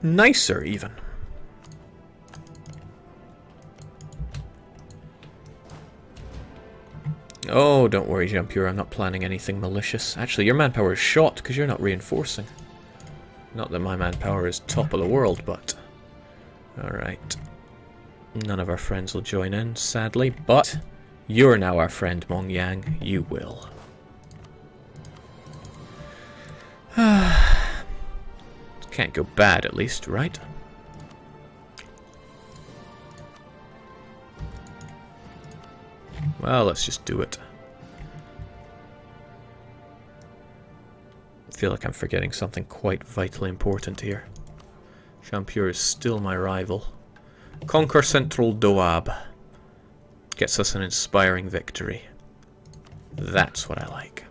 nicer, even. Oh, don't worry, Shampure, I'm not planning anything malicious. Actually, your manpower is shot because you're not reinforcing. Not that my manpower is top of the world, but... Alright. None of our friends will join in, sadly, but you're now our friend, Mong Yang. You will. Can't go bad, at least, right? Well, let's just do it. I feel like I'm forgetting something quite vitally important here. Shampure is still my rival. Conquer Central Doab. Gets us an inspiring victory. That's what I like.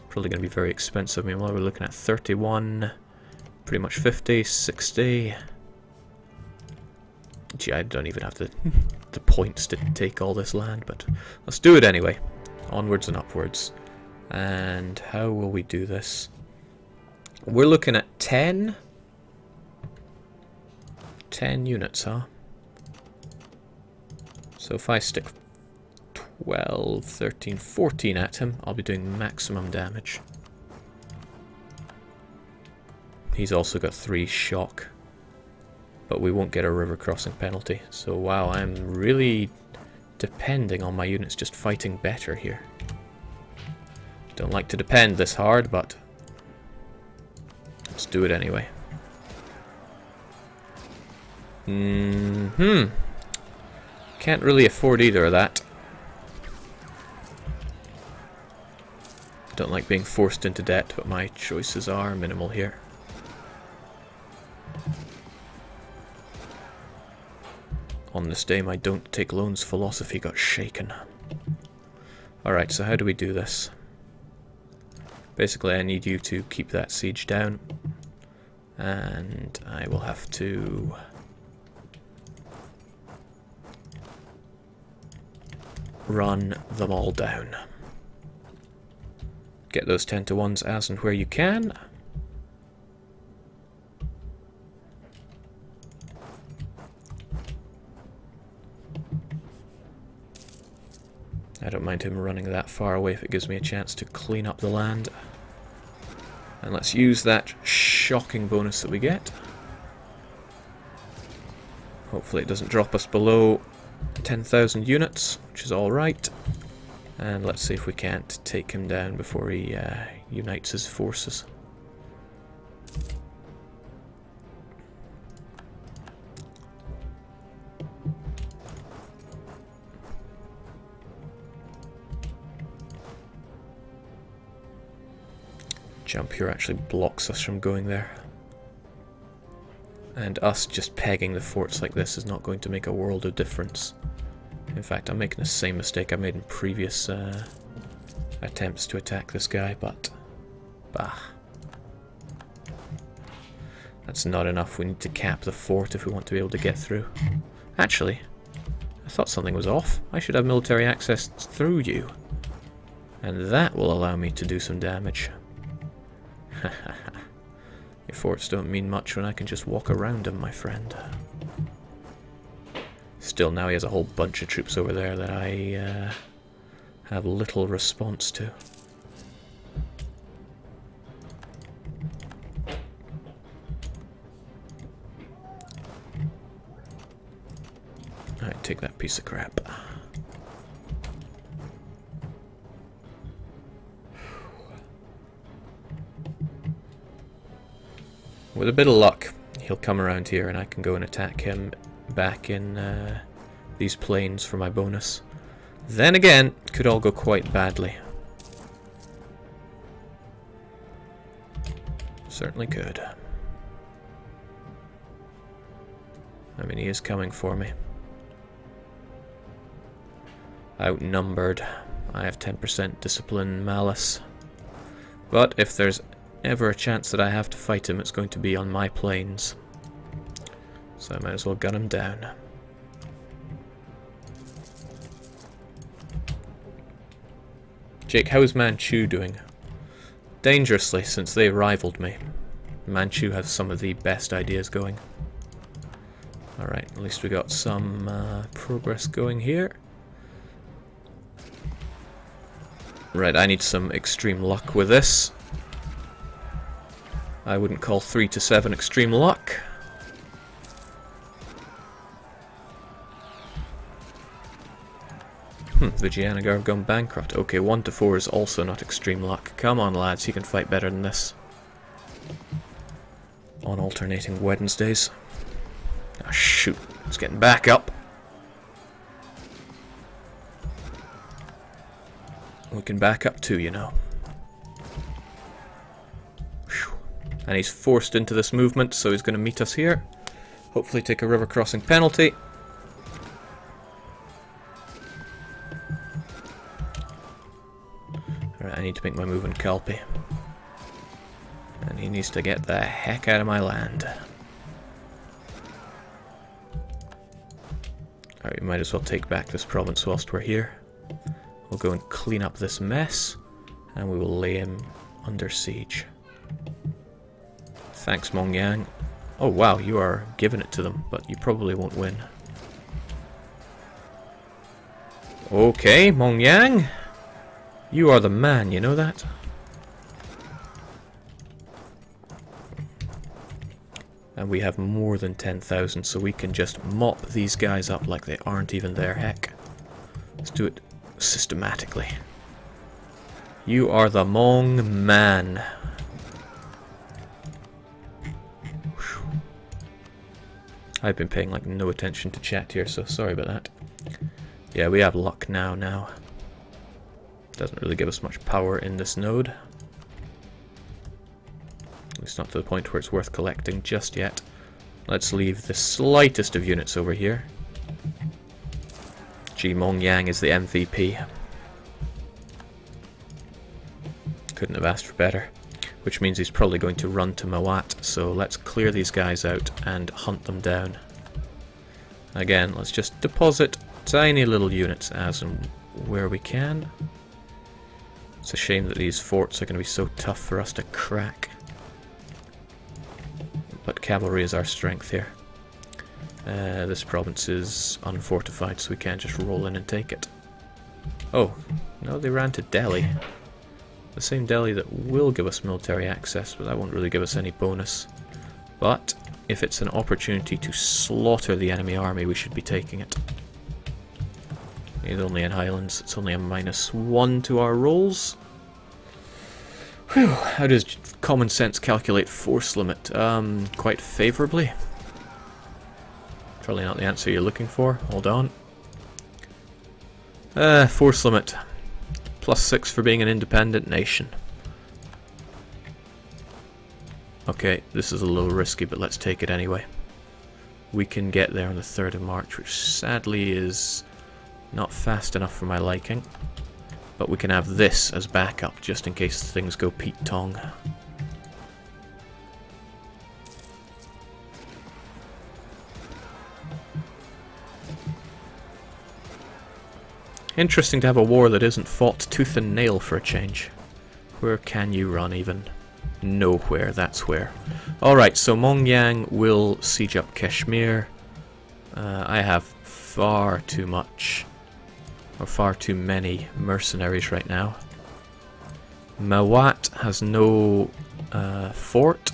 Probably going to be very expensive. Meanwhile, we're looking at 31, pretty much 50, 60. Gee, I don't even have the points to take all this land, but let's do it anyway. Onwards and upwards. And how will we do this? We're looking at 10 units, huh? So if I stick 12, 13, 14 at him, I'll be doing maximum damage. He's also got 3 shock, but we won't get a river crossing penalty. So wow, I'm really depending on my units just fighting better here. Don't like to depend this hard, but let's do it anyway. Can't really afford either of that. Don't like being forced into debt, but my choices are minimal here. On this day, my don't take loans philosophy got shaken. Alright, so how do we do this? Basically, I need you to keep that siege down. And I will have to... run them all down. Get those 10-to-1s as and where you can. I don't mind him running that far away if it gives me a chance to clean up the land. And let's use that shocking bonus that we get. Hopefully it doesn't drop us below 10,000 units, which is alright. And let's see if we can't take him down before he unites his forces. Shampure actually blocks us from going there. And us just pegging the forts like this is not going to make a world of difference. In fact, I'm making the same mistake I made in previous attempts to attack this guy, but... bah. That's not enough. We need to cap the fort if we want to be able to get through. Actually, I thought something was off. I should have military access through you. And that will allow me to do some damage. Your forts don't mean much when I can just walk around them, my friend. Still, now he has a whole bunch of troops over there that I have little response to. Alright, take that piece of crap. With a bit of luck, he'll come around here and I can go and attack him back in these plains for my bonus. Then again, could all go quite badly. Certainly could. I mean, he is coming for me. Outnumbered. I have 10% discipline malice. But if there's ever a chance that I have to fight him, it's going to be on my plains. So I might as well gun him down. Jake, how is Manchu doing? Dangerously, since they rivaled me. Manchu has some of the best ideas going. Alright, at least we got some progress going here. Right, I need some extreme luck with this. I wouldn't call 3 to 7 extreme luck. Vijayanagar have gone bankrupt. Okay, 1 to 4 is also not extreme luck. Come on, lads, you can fight better than this. On alternating Wednesdays. Ah, shoot. It's getting back up. We can back up too, you know. Whew. And he's forced into this movement, so he's going to meet us here. Hopefully take a river crossing penalty. Alright, I need to make my move in Kalpi. And he needs to get the heck out of my land. Alright, we might as well take back this province whilst we're here. We'll go and clean up this mess, and we will lay him under siege. Thanks, Mongyang. Oh wow, you are giving it to them, but you probably won't win. Okay, Mongyang. You are the man, you know that? And we have more than 10,000, so we can just mop these guys up like they aren't even there, heck. Let's do it systematically. You are the Mong man. Whew. I've been paying like no attention to chat here, so sorry about that. Yeah, we have luck now. Doesn't really give us much power in this node. At least not to the point where it's worth collecting just yet. Let's leave the slightest of units over here. Gee, Mongyang is the MVP. Couldn't have asked for better. Which means he's probably going to run to Mawat, so let's clear these guys out and hunt them down. Again, let's just deposit tiny little units as and where we can. It's a shame that these forts are going to be so tough for us to crack. But cavalry is our strength here. This province is unfortified, so we can't just roll in and take it. Oh, no, they ran to Delhi. The same Delhi that will give us military access, but that won't really give us any bonus. But if it's an opportunity to slaughter the enemy army, we should be taking it. He's only in Highlands, it's only a -1 to our rolls. Whew, how does common sense calculate force limit? Quite favourably. Probably not the answer you're looking for. Hold on. Force limit. +6 for being an independent nation. Okay, this is a little risky, but let's take it anyway. We can get there on the 3rd of March, which sadly is not fast enough for my liking. But we can have this as backup, just in case things go Pete Tong. Interesting to have a war that isn't fought tooth and nail for a change. Where can you run even? Nowhere, that's where. Alright, so Mongyang will siege up Kashmir. I have far too much, or far too many mercenaries right now. Mawat has no fort,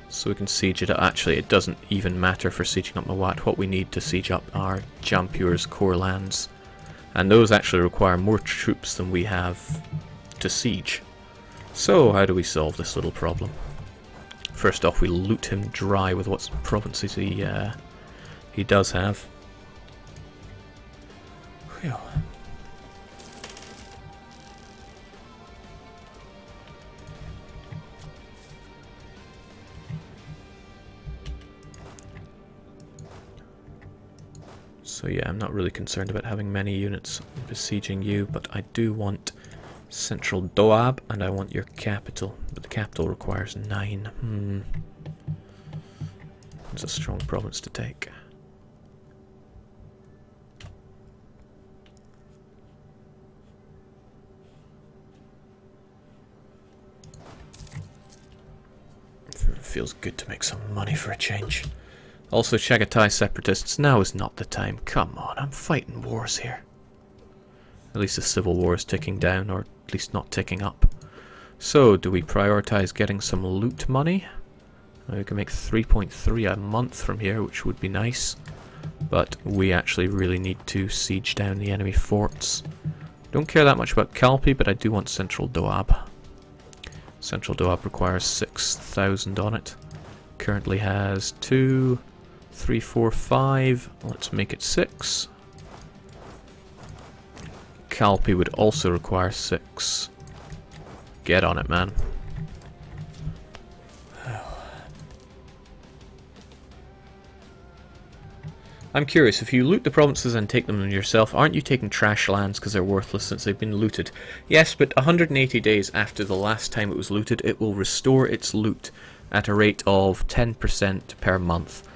so we can siege it up. Actually, it doesn't even matter for sieging up Mawat. What we need to siege up are Shampure's core lands. And those actually require more troops than we have to siege. So how do we solve this little problem? First off, we loot him dry with what provinces he does have. Whew. So yeah, I'm not really concerned about having many units besieging you, but I do want central Doab, and I want your capital, but the capital requires 9. It's a strong province to take. Feels good to make some money for a change. Also, Chagatai separatists, now is not the time. Come on, I'm fighting wars here. At least the civil war is ticking down, or at least not ticking up. So, do we prioritize getting some loot money? We can make 3.3 a month from here, which would be nice. But we actually really need to siege down the enemy forts. Don't care that much about Calpe, but I do want Central Doab. Central Doab requires 6,000 on it. Currently has 2, 3, 4, 5. Let's make it 6. Calpe would also require 6. Get on it, man. I'm curious, if you loot the provinces and take them yourself, aren't you taking trash lands because they're worthless since they've been looted? Yes, but 180 days after the last time it was looted, it will restore its loot at a rate of 10% per month.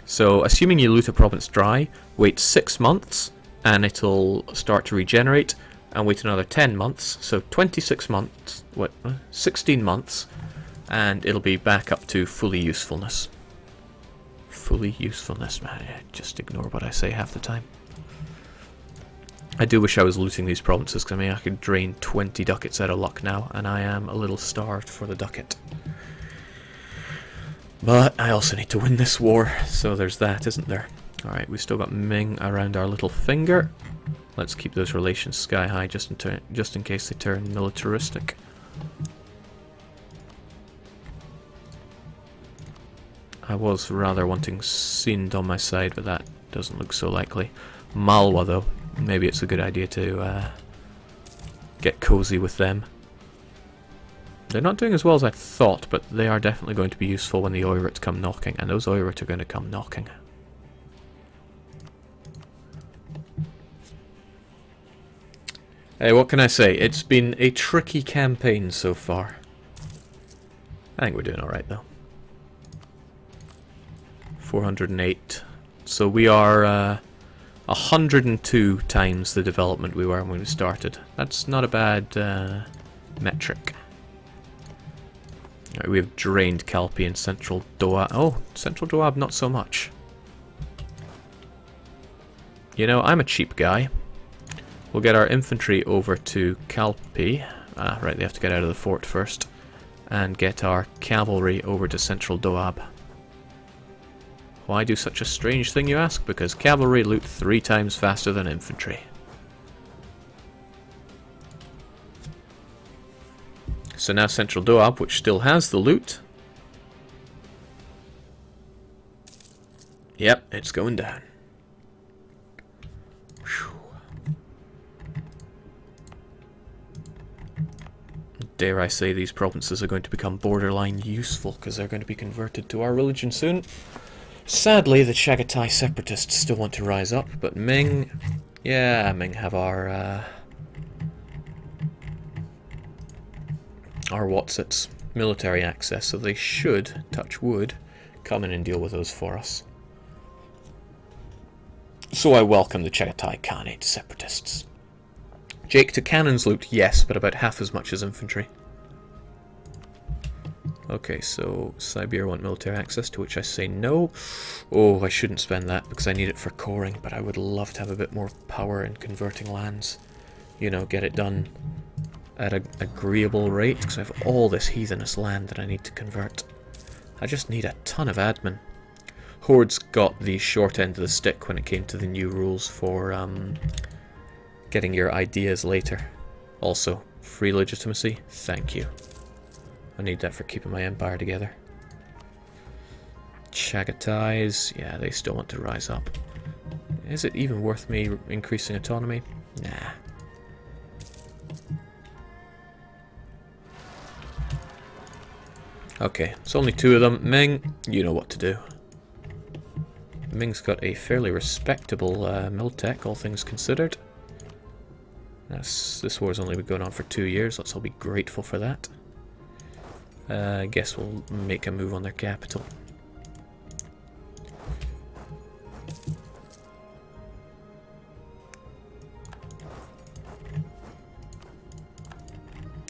So, assuming you loot a province dry, wait 6 months, and it'll start to regenerate, and wait another 10 months, so 26 months, 16 months, and it'll be back up to fully usefulness. Fully usefulness, man. Just ignore what I say half the time. I do wish I was looting these provinces, because I mean I could drain 20 ducats out of luck now, and I am a little starved for the ducat. But I also need to win this war, so there's that, isn't there? Alright, we've still got Ming around our little finger. Let's keep those relations sky high just in case they turn militaristic. I was rather wanting Sind on my side, but that doesn't look so likely. Malwa, though. Maybe it's a good idea to get cozy with them. They're not doing as well as I thought, but they are definitely going to be useful when the Oirits come knocking, and those Oirits are going to come knocking. Hey, what can I say? It's been a tricky campaign so far. I think we're doing alright, though. 408. So we are 102 times the development we were when we started. That's not a bad metric. Right, we have drained Calpe and Central Doab. Oh, Central Doab not so much. You know, I'm a cheap guy. We'll get our infantry over to Calpe. Ah, right, they have to get out of the fort first. And get our cavalry over to Central Doab. Why do such a strange thing, you ask? Because cavalry loot 3 times faster than infantry. So now Central Doab, which still has the loot. Yep, it's going down. Whew. Dare I say these provinces are going to become borderline useful because they're going to be converted to our religion soon. Sadly, the Chagatai separatists still want to rise up, but Ming... Yeah, Ming have our what's-its military access, so they should, touch wood, come in and deal with those for us. So I welcome the Chagatai Khanate separatists. Jake, to cannons loot, yes, but about half as much as infantry. Okay, so Siberia want military access, to which I say no. Oh, I shouldn't spend that because I need it for coring, but I would love to have a bit more power in converting lands. You know, get it done at an agreeable rate, because I have all this heathenous land that I need to convert. I just need a ton of admin. Horde's got the short end of the stick when it came to the new rules for getting your ideas later. Also, free legitimacy, thank you. I need that for keeping my empire together. Chagatais, yeah, they still want to rise up. Is it even worth me increasing autonomy? Nah. Okay, it's only 2 of them. Ming, you know what to do. Ming's got a fairly respectable Miltech, all things considered. This war's only been going on for 2 years, let's all be grateful for that. I guess we'll make a move on their capital.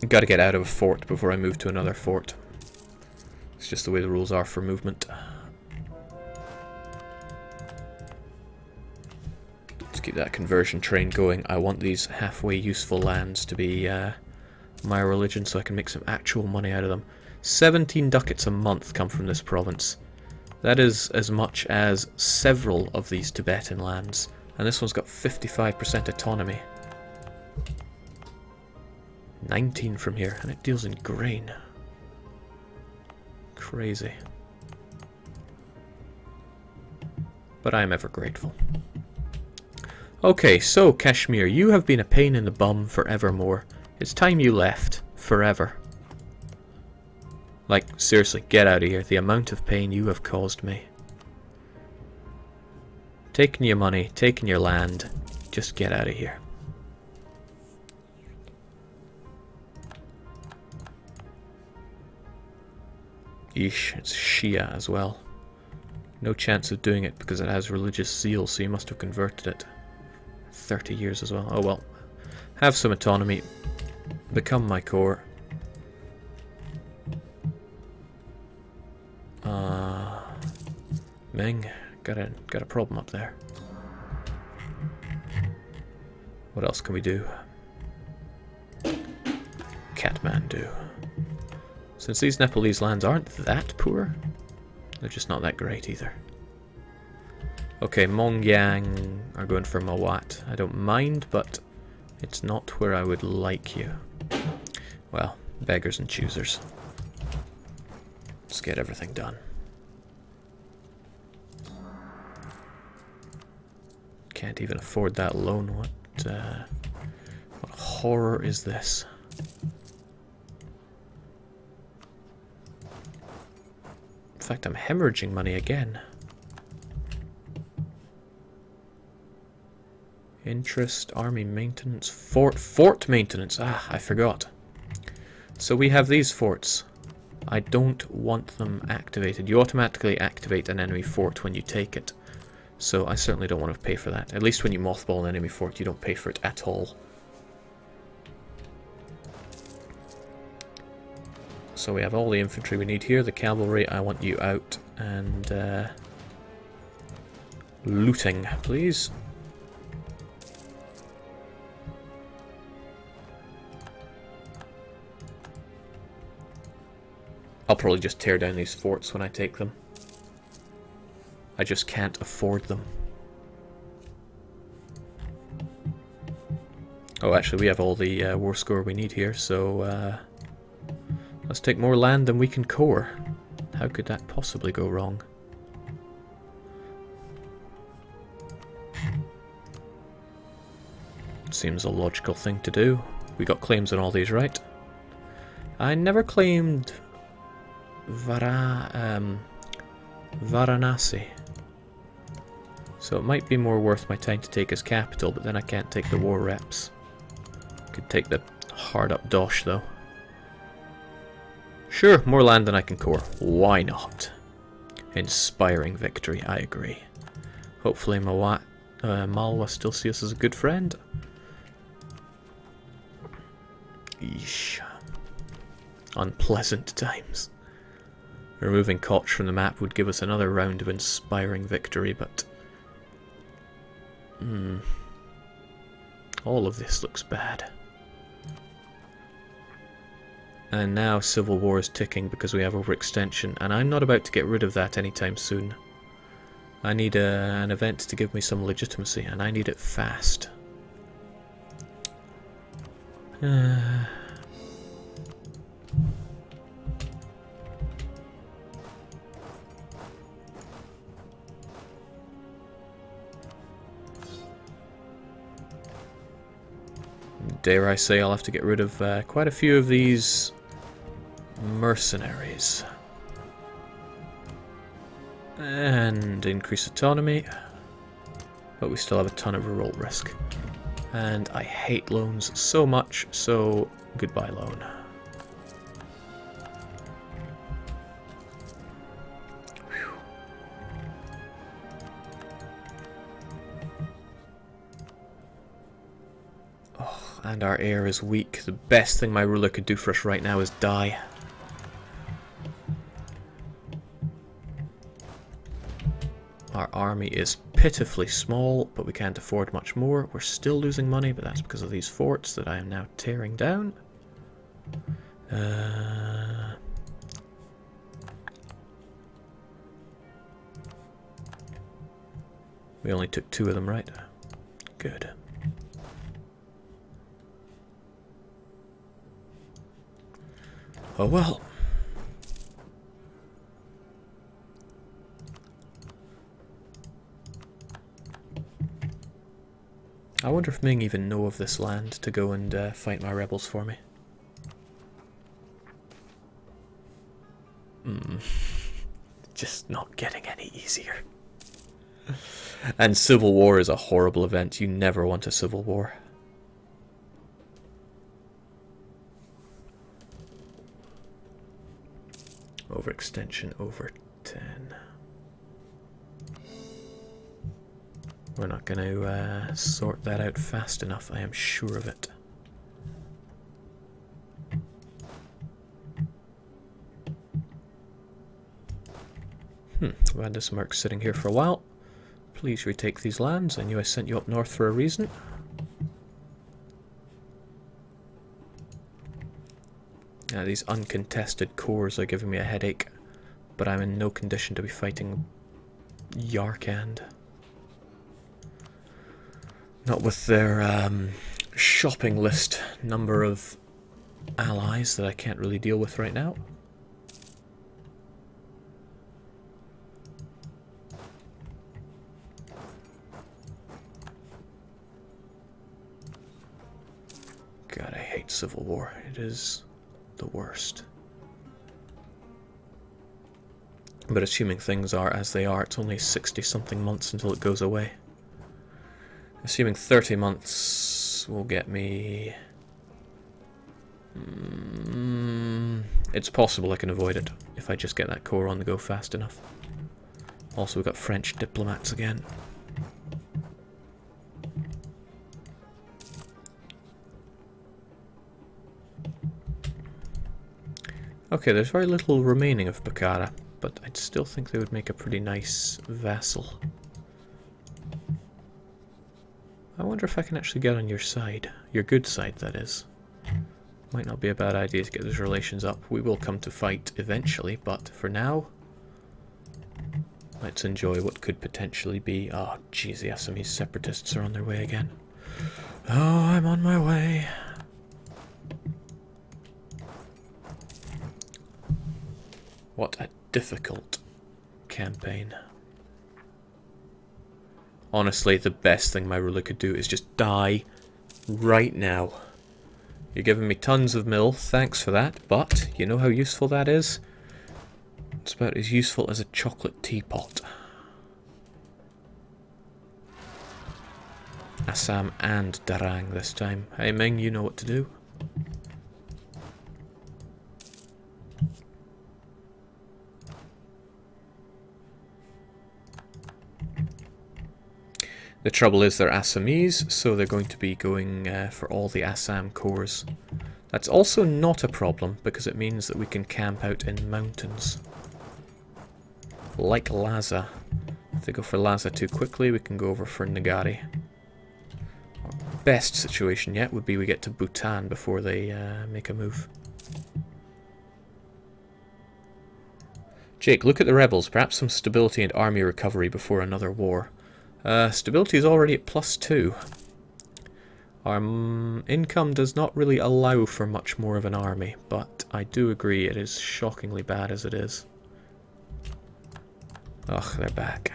Gotta get out of a fort before I move to another fort. It's It's just the way the rules are for movement. Let's keep that conversion train going. I want these halfway useful lands to be my religion so I can make some actual money out of them. 17 ducats a month come from this province. That is as much as several of these Tibetan lands. And this one's got 55% autonomy. 19 from here, and it deals in grain. Crazy. But I am ever grateful. Okay, so Kashmir, you have been a pain in the bum forevermore. It's time you left. Forever. Like, seriously, get out of here. The amount of pain you have caused me. Taking your money, taking your land. Just get out of here. Eesh, it's Shia as well. No chance of doing it because it has religious zeal, so you must have converted it. 30 years as well. Oh well. Have some autonomy. Become my core. Ming, got a problem up there. What else can we do? Kathmandu. Since these Nepalese lands aren't that poor, they're just not that great either. Okay, Mongyang are going for Mawat. I don't mind, but it's not where I would like you. Well, beggars and choosers. Let's get everything done. Can't even afford that loan. What horror is this? In fact, I'm hemorrhaging money again. Interest, army maintenance, fort maintenance. Ah, I forgot. So we have these forts. I don't want them activated. You automatically activate an enemy fort when you take it. So I certainly don't want to pay for that. At least when you mothball an enemy fort, you don't pay for it at all. So we have all the infantry we need here. The cavalry, I want you out. And looting, please. I'll probably just tear down these forts when I take them. I just can't afford them. Oh, actually, we have all the war score we need here, so let's take more land than we can core. How could that possibly go wrong? Seems a logical thing to do. We got claims on all these, right? I never claimed Varanasi. So it might be more worth my time to take his capital, but then I can't take the war reps. Could take the hard up dosh though. Sure, more land than I can core. Why not? Inspiring victory, I agree. Hopefully Malwa still see us as a good friend. Eesh. Unpleasant times. Removing Koch from the map would give us another round of inspiring victory, but all of this looks bad. And now civil war is ticking because we have overextension, and I'm not about to get rid of that anytime soon. I need an event to give me some legitimacy, and I need it fast. Dare I say I'll have to get rid of quite a few of these mercenaries. And increase autonomy. But we still have a ton of revolt risk. And I hate loans so much, so goodbye loan. And our heir is weak. The best thing my ruler could do for us right now is die. Our army is pitifully small, but we can't afford much more. We're still losing money, but that's because of these forts that I am now tearing down. We only took 2 of them, right? Good. Oh well. I wonder if Ming even know of this land to go and fight my rebels for me. Just not getting any easier. And civil war is a horrible event. You never want a civil war. Overextension over 10. We're not going to sort that out fast enough, I am sure of it. We've had this merc sitting here for a while. Please retake these lands. I knew I sent you up north for a reason. These uncontested cores are giving me a headache, but I'm in no condition to be fighting Yarkand. Not with their shopping list number of allies that I can't really deal with right now. God, I hate civil war. It is the worst. But assuming things are as they are, it's only 60-something months until it goes away. Assuming 30 months will get me... it's possible I can avoid it if I just get that core on the go fast enough. Also, we've got French diplomats again. Okay, there's very little remaining of Bukhara, but I'd still think they would make a pretty nice vassal. I wonder if I can actually get on your side. Your good side, that is. Might not be a bad idea to get those relations up. We will come to fight eventually, but for now, let's enjoy what could potentially be... Oh, jeez, the Assamese separatists are on their way again. Oh, I'm on my way. What a difficult campaign. Honestly, the best thing my ruler could do is just die right now. You're giving me tons of mill, thanks for that, but you know how useful that is? It's about as useful as a chocolate teapot. Assam and Darang this time. Hey Ming, you know what to do. The trouble is they're Assamese, so they're going to be going for all the Assam cores. That's also not a problem, because it means that we can camp out in mountains. Like Lhasa. If they go for Lhasa too quickly, we can go over for Nagari. Our best situation yet would be we get to Bhutan before they make a move. Jake, look at the rebels. Perhaps some stability and army recovery before another war. Stability is already at +2. Our income does not really allow for much more of an army, but I do agree it is shockingly bad as it is. Ugh, they're back.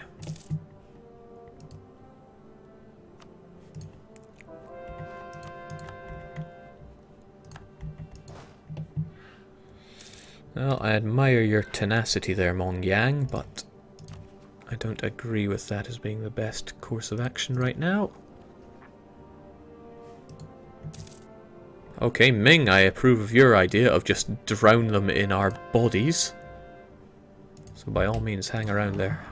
Well, I admire your tenacity there, Mong Yang, but I don't agree with that as being the best course of action right now. Okay, Ming, I approve of your idea of just drown them in our bodies. So by all means, hang around there.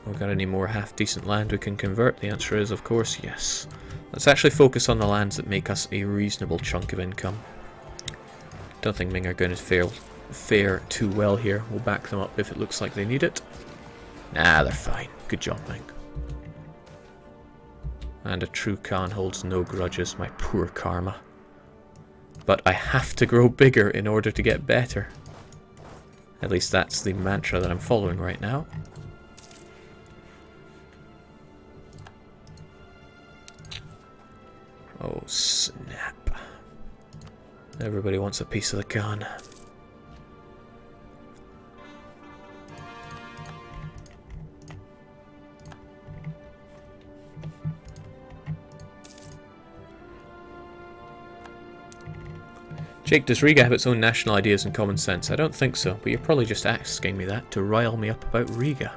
We've got any more half-decent land we can convert? The answer is, of course, yes. Let's actually focus on the lands that make us a reasonable chunk of income. Don't think Ming are going to fare too well here. We'll back them up if it looks like they need it. Nah, they're fine. Good job, Ming. And a true Khan holds no grudges, my poor karma. But I have to grow bigger in order to get better. At least that's the mantra that I'm following right now. Oh, snap. Everybody wants a piece of the Khan. Jake, does Riga have its own national ideas and common sense? I don't think so, but you're probably just asking me that to rile me up about Riga.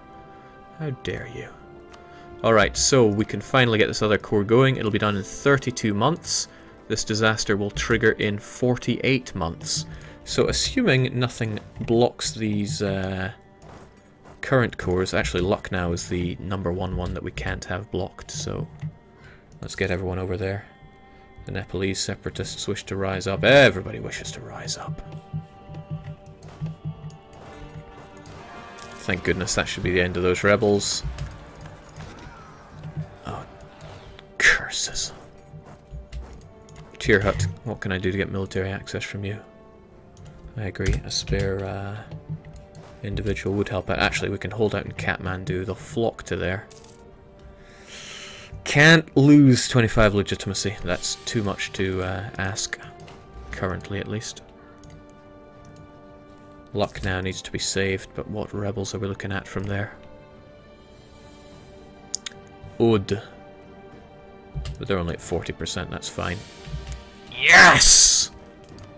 How dare you. Alright, so we can finally get this other core going. It'll be done in 32 months. This disaster will trigger in 48 months. So assuming nothing blocks these current cores, actually Lucknow is the #1 one that we can't have blocked, so let's get everyone over there. The Nepalese separatists wish to rise up. Everybody wishes to rise up. Thank goodness that should be the end of those rebels. Oh, curses. Tier Hut, what can I do to get military access from you? I agree, a spare individual would help out. Actually, we can hold out in Kathmandu. They'll flock to there. Can't lose 25 legitimacy. That's too much to ask, currently at least. Lucknow needs to be saved, but what rebels are we looking at from there? Oud. But they're only at 40%, that's fine. Yes!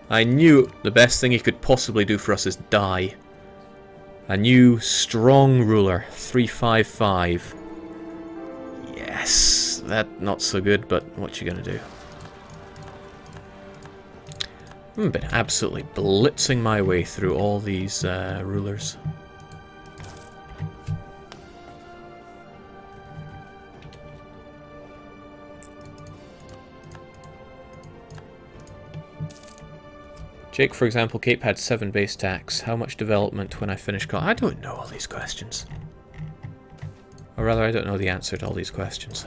I knew the best thing he could possibly do for us is die. A new strong ruler, 355. Yes, that not so good, but what you gonna do? I've been absolutely blitzing my way through all these rulers. Jake, for example, Cape had 7 base tax. How much development when I finish? I don't know all these questions. Or rather, I don't know the answer to all these questions.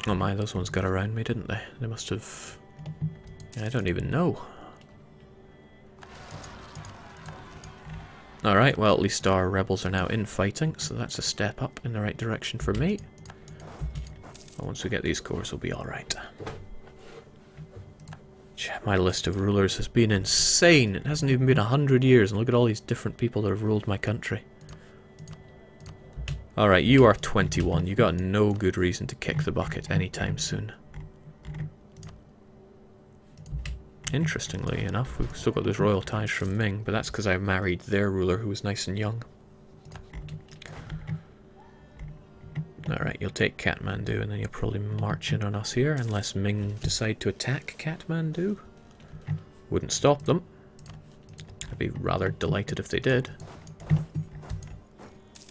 Oh my, those ones got around me, didn't they? They must have... I don't even know. Alright, well at least our rebels are now infighting, so that's a step up in the right direction for me. But once we get these cores, we'll be alright. My list of rulers has been insane. It hasn't even been 100 years, and look at all these different people that have ruled my country. Alright, you are 21. You got no good reason to kick the bucket anytime soon. Interestingly enough, we've still got those royal ties from Ming, but that's because I married their ruler who was nice and young. Alright, you'll take Kathmandu and then you'll probably march in on us here, unless Ming decide to attack Kathmandu. Wouldn't stop them. I'd be rather delighted if they did.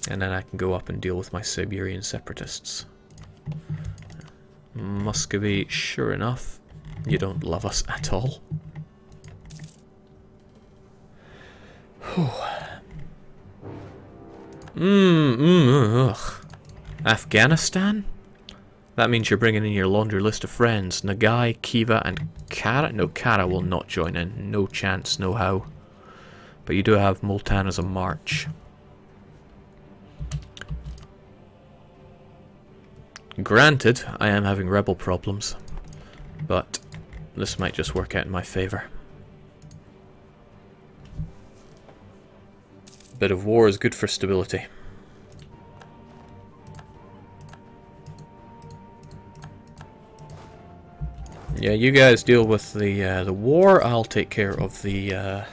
And then I can go up and deal with my Siberian separatists. Muscovy, sure enough, you don't love us at all. Ugh. Afghanistan? That means you're bringing in your laundry list of friends. Nagai, Khiva, and Kara? No, Kara will not join in. No chance, no how. But you do have Multan as a march. Granted, I am having rebel problems, but this might just work out in my favour. A bit of war is good for stability. Yeah, you guys deal with the war. I'll take care of the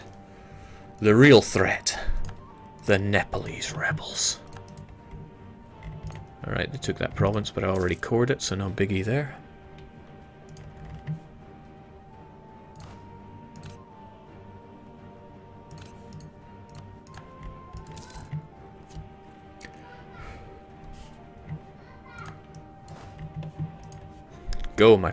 real threat, the Nepalese rebels. Alright, they took that province, but I already cored it, so no biggie there. go, my